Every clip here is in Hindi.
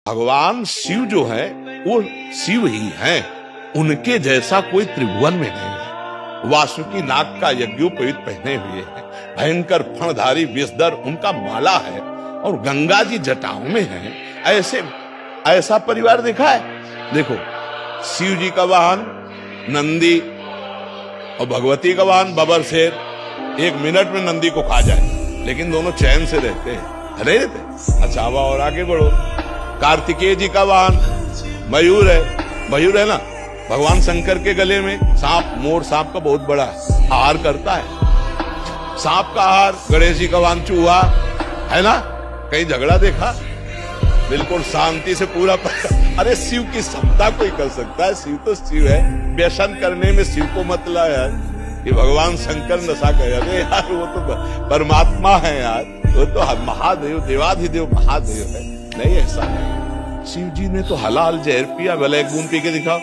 भगवान शिव जो है वो शिव ही हैं, उनके जैसा कोई त्रिभुवन में नहीं है। वासुकी नाग का यज्ञोपवीत पहने हुए है, भयंकर फणधारी विषधर उनका माला है और गंगा जी जटाओं में है। ऐसा परिवार देखा है? देखो, शिव जी का वाहन नंदी और भगवती का वाहन बबर शेर। 1 मिनट में नंदी को खा जाए, लेकिन दोनों चैन से रहते हैं, नहीं रहते। अच्छा, अब और आगे बढ़ो, कार्तिकेय जी का वाहन मयूर है ना। भगवान शंकर के गले में सांप, मोर सांप का बहुत बड़ा हार करता है। सांप का हार। गणेश जी का वाहन चूहा है ना। कहीं झगड़ा देखा? बिल्कुल शांति से पूरा अरे शिव की क्षमता कोई कर सकता है? शिव तो शिव है। व्यसन करने में शिव को मतलब है कि भगवान शंकर नशा करे। अरे यार, वो तो परमात्मा है यार, वो तो महादेव, देवाधिदेव महादेव है। नहीं, ऐसा नहीं। शिव जी ने तो हलाल जहर पिया, भले 1 बूंद पी के दिखाओ।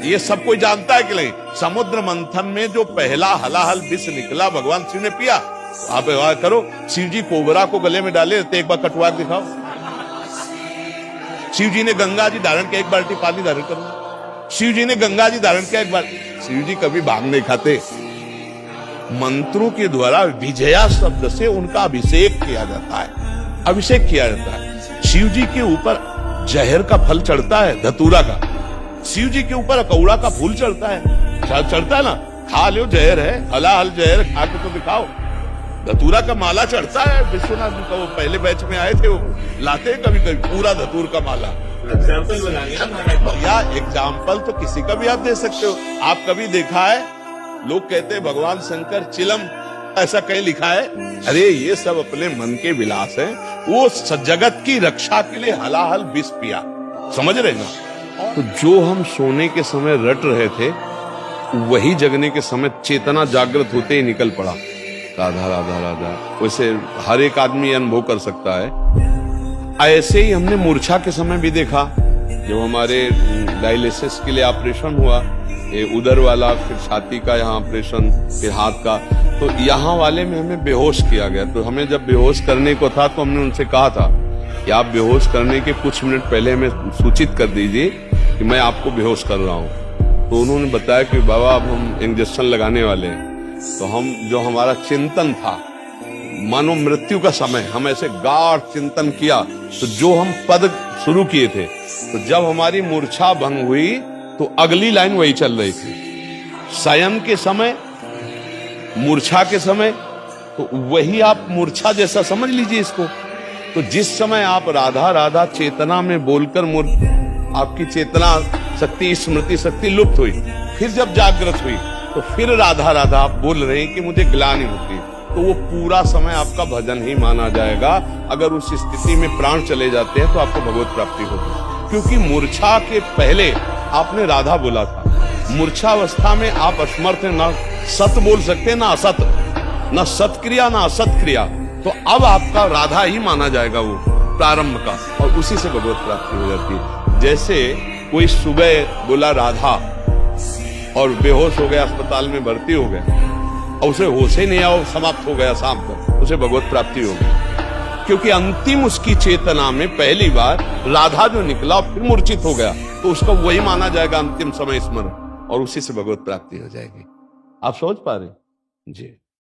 ये सब कोई जानता है कि नहीं? समुद्र मंथन में जो पहला हलाहल विष निकला भगवान शिव ने पिया। आप करो, शिव जी कोबरा को गले में डाले तो एक बार कटवा दिखाओ। शिव जी ने गंगा जी धारण किया, 1 बाल्टी पानी धारण करो। शिव जी ने गंगा जी धारण किया, 1 बार। शिव जी कभी भांग नहीं खाते। मंत्रों के द्वारा विजया शब्द से उनका अभिषेक किया जाता है, अभिषेक किया जाता है। शिव जी के ऊपर जहर का फल चढ़ता है, धतूरा का। शिव जी के ऊपर अकौड़ा का फूल चढ़ता है, चढ़ता है ना। खा लो, जहर है, हलाहल जहर खा के तो दिखाओ। धतूरा का माला चढ़ता है। विश्वनाथ जी का वो पहले बैच में आए थे, वो लाते कभी कभी पूरा धतूर का माला। एग्जाम्पल या एग्जाम्पल तो किसी का भी आप दे सकते हो। आप कभी देखा है लोग कहते हैं भगवान शंकर चिलम, ऐसा कहीं लिखा है? अरे ये सब अपने मन के विलास हैं। वो जगत की रक्षा के लिए हलाहल विष पिया, समझ रहे ना। तो जो हम सोने के समय रट रहे थे, वही जगने के समय चेतना जागृत होते ही निकल पड़ा। राधा राधा राधा। वैसे हर एक आदमी अनुभव कर सकता है। ऐसे ही हमने मूर्छा के समय भी देखा, जब हमारे डायलिसिस के लिए ऑपरेशन हुआ, ये उदर वाला, फिर छाती का यहाँ ऑपरेशन, फिर हाथ का, तो यहाँ वाले में हमें बेहोश किया गया। तो हमें जब बेहोश करने को था तो हमने उनसे कहा था कि आप बेहोश करने के कुछ मिनट पहले हमें सूचित कर दीजिए कि मैं आपको बेहोश कर रहा हूँ। तो उन्होंने बताया कि बाबा अब हम इंजेक्शन लगाने वाले हैं। तो हम, जो हमारा चिंतन था, मानो मृत्यु का समय, हम ऐसे गाढ़ चिंतन किया। तो जो हम पद शुरू किए थे, तो जब हमारी मूर्छा भंग हुई तो अगली लाइन वही चल रही थी। शयन के समय, मूर्छा के समय, तो वही आप मूर्छा जैसा समझ लीजिए इसको। तो जिस समय आप राधा राधा चेतना में बोलकर आपकी चेतना शक्ति, स्मृति शक्ति लुप्त हुई, फिर जब जागृत हुई तो फिर राधा राधा आप बोल रहे हैं कि मुझे ग्लानि होती, तो वो पूरा समय आपका भजन ही माना जाएगा। अगर उस स्थिति में प्राण चले जाते हैं तो आपको भगवत प्राप्ति होगी। क्योंकि मूर्छा के पहले आपने राधा बोला था। मूर्छावस्था में आप असमर्थ हैं, ना सत बोल सकते ना असत, ना सत्क्रिया ना असत क्रिया। तो अब आपका राधा ही माना जाएगा वो प्रारंभ का, और उसी से भगवत प्राप्ति हो जाती है। जैसे कोई सुबह बोला राधा और बेहोश हो गया, अस्पताल में भर्ती हो गया, और उसे होश ही नहीं आया, समाप्त हो गया शाम तक, उसे भगवत प्राप्ति हो गई। क्योंकि अंतिम उसकी चेतना में पहली बार राधा जो निकला फिर मूर्छित हो गया, तो उसका वही माना जाएगा अंतिम समय स्मरण, और उसी से भगवत प्राप्ति हो जाएगी। आप समझ पा रहे? जी।